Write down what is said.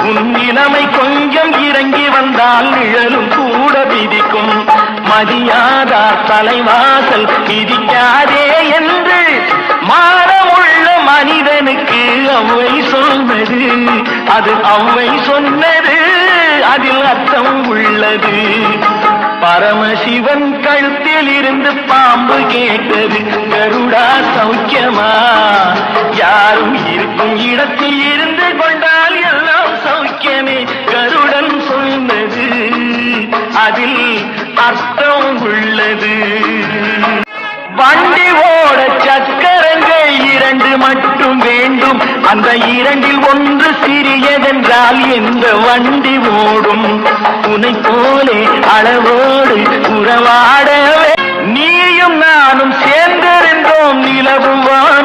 உன் இளமை கொஞ்சம் இறங்கி வந்தால் நிழலும் கூட விதிக்கும். மதியாதார் தலைவாசல் விதிக்காதே என்று மானமுள்ள மனிதனுக்கு அவ்வை சொன்னது. அது அவ்வை சொன்னது, அதில் அர்த்தம் உள்ளது. பரமசிவன் கழுத்தில் இருந்து பாம்பு கேட்டது, கருடா சௌக்கியமா? யாரும் இருக்கும் இடத்தில் இருந்து கொண்டால் எல்லாம் சௌக்கியமே. கருடன் சொன்னது, அதில் அர்த்தம் உள்ளது. வண்டி ஓட சக்கரங்கள் 2 மட்டும் வேண்டும். அந்த 2ல் ஒன்று சிறியதென்றால் எந்த வண்டி ஓடும்? உன்னை போலே அளவோடு உறவாடவே